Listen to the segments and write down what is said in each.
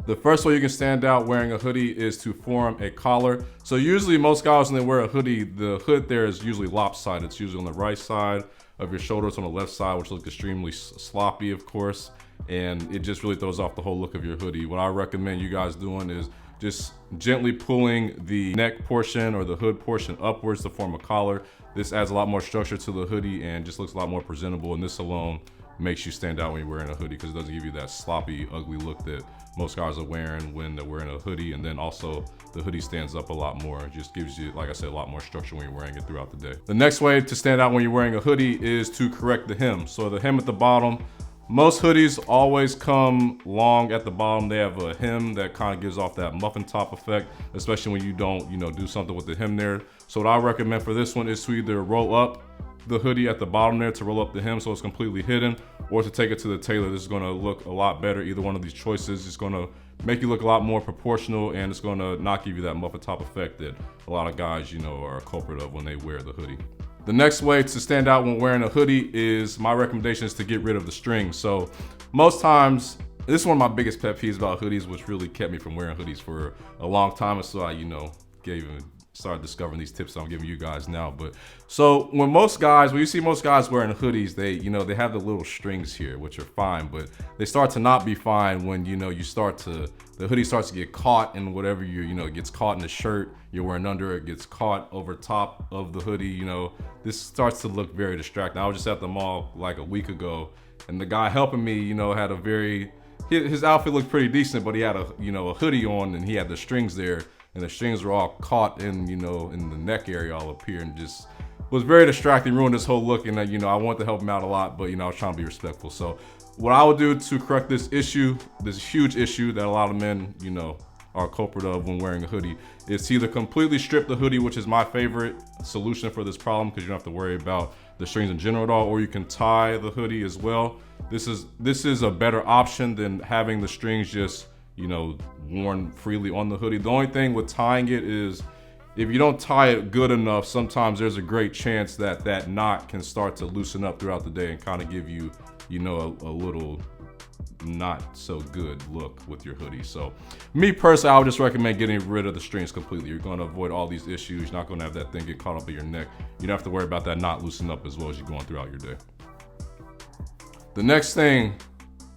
The first way you can stand out wearing a hoodie is to form a collar. So usually most guys, when they wear a hoodie, the hood there is usually lopsided. It's usually on the right side of your shoulders, on the left side, which looks extremely sloppy, of course. And it just really throws off the whole look of your hoodie. What I recommend you guys doing is just gently pulling the neck portion or the hood portion upwards to form a collar. This adds a lot more structure to the hoodie and just looks a lot more presentable. And this alone makes you stand out when you're wearing a hoodie, because it doesn't give you that sloppy, ugly look that most guys are wearing when they're wearing a hoodie. And then also the hoodie stands up a lot more. It just gives you, like I said, a lot more structure when you're wearing it throughout the day. The next way to stand out when you're wearing a hoodie is to correct the hem. So the hem at the bottom, most hoodies always come long at the bottom. They have a hem that kind of gives off that muffin top effect, especially when you don't, do something with the hem there. So what I recommend for this one is to either roll up the hoodie at the bottom there to roll up the hem so it's completely hidden, or to take it to the tailor. This is going to look a lot better. Either one of these choices is going to make you look a lot more proportional, and it's going to not give you that muffin top effect that a lot of guys, are a culprit of when they wear the hoodie. The next way to stand out when wearing a hoodie is, my recommendation is to get rid of the string. So most times, this is one of my biggest pet peeves about hoodies, which really kept me from wearing hoodies for a long time. And so I, started discovering these tips I'm giving you guys now. But so when you see most guys wearing hoodies, they have the little strings here, which are fine, but they start to not be fine when, the hoodie starts to get caught in whatever it gets caught in the shirt you're wearing under it, gets caught over top of the hoodie. This starts to look very distracting. I was just at the mall like a week ago, and the guy helping me, had his outfit looked pretty decent, but he had a hoodie on, and he had the strings there, and the strings were all caught in the neck area all up here, and just was very distracting, ruined this whole look. And I wanted to help him out a lot, but I was trying to be respectful. So what I would do to correct this issue, this huge issue that a lot of men are a culprit of when wearing a hoodie, is to either completely strip the hoodie, which is my favorite solution for this problem, because you don't have to worry about the strings in general at all, or you can tie the hoodie as well. This is a better option than having the strings just worn freely on the hoodie. The only thing with tying it is, if you don't tie it good enough, sometimes there's a great chance that that knot can start to loosen up throughout the day and kind of give you, a little not so good look with your hoodie. So me personally, I would just recommend getting rid of the strings completely. You're going to avoid all these issues. You're not going to have that thing get caught up in your neck. You don't have to worry about that knot loosening up as well as you're going throughout your day. The next thing,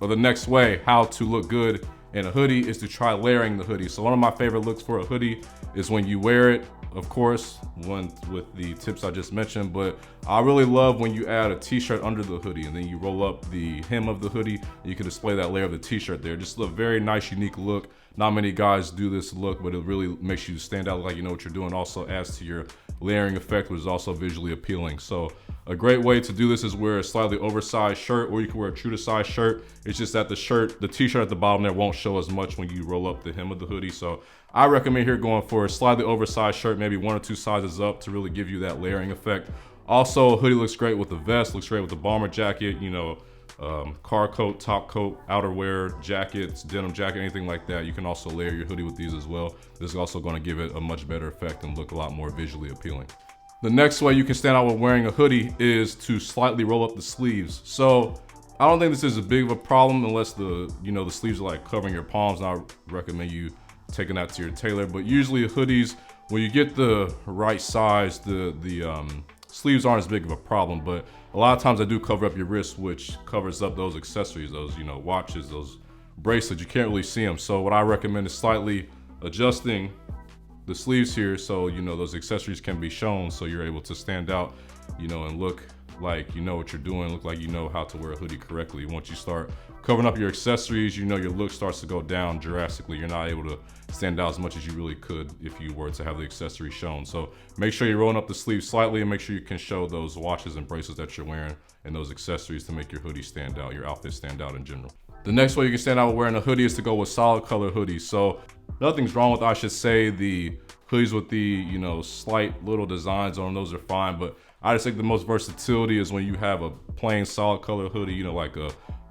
or the next way how to look good in a hoodie, is to try layering the hoodie. So one of my favorite looks for a hoodie is when you wear it, of course, one with the tips I just mentioned, but I really love when you add a t-shirt under the hoodie and then you roll up the hem of the hoodie. You can display that layer of the t-shirt there. Just a very nice, unique look. Not many guys do this look, but it really makes you stand out like you know what you're doing. Also adds to your layering effect, which is also visually appealing. So a great way to do this is wear a slightly oversized shirt, or you can wear a true to size shirt. It's just that the t-shirt at the bottom there won't show as much when you roll up the hem of the hoodie. So I recommend here going for a slightly oversized shirt, maybe 1 or 2 sizes up, to really give you that layering effect. Also, a hoodie looks great with the vest, looks great with the bomber jacket, car coat, top coat, outerwear, jackets, denim jacket, anything like that. You can also layer your hoodie with these as well. This is also going to give it a much better effect and look a lot more visually appealing. The next way you can stand out when wearing a hoodie is to slightly roll up the sleeves. So I don't think this is a big of a problem unless the sleeves are like covering your palms, and I recommend you taking that to your tailor. But usually hoodies, when you get the right size, the sleeves aren't as big of a problem, but a lot of times I do cover up your wrist, which covers up those accessories, those watches, those bracelets. You can't really see them. So what I recommend is slightly adjusting the sleeves here so those accessories can be shown, so you're able to stand out and look like you know what you're doing, look like you know how to wear a hoodie correctly. Once you start covering up your accessories, your look starts to go down drastically. You're not able to stand out as much as you really could if you were to have the accessories shown. So make sure you're rolling up the sleeves slightly, and make sure you can show those watches and bracelets that you're wearing and those accessories to make your hoodie stand out, your outfit stand out in general. The next way you can stand out with wearing a hoodie is to go with solid color hoodies. So nothing's wrong with, I should say, the hoodies with the slight little designs on them. Those are fine, but I just think the most versatility is when you have a plain solid color hoodie, like a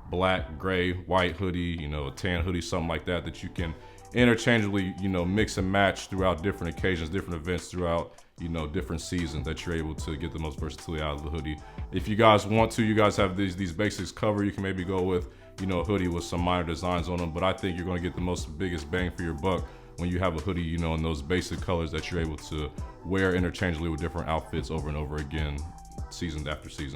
black, gray, white hoodie, a tan hoodie, something like that, that you can interchangeably, mix and match throughout different occasions, different events throughout, different seasons, that you're able to get the most versatility out of the hoodie. If you guys want to, you guys have these basics covered. You can maybe go with you know, a hoodie with some minor designs on them. But I think you're going to get the biggest bang for your buck when you have a hoodie, you know, in those basic colors that you're able to wear interchangeably with different outfits over and over again, season after season.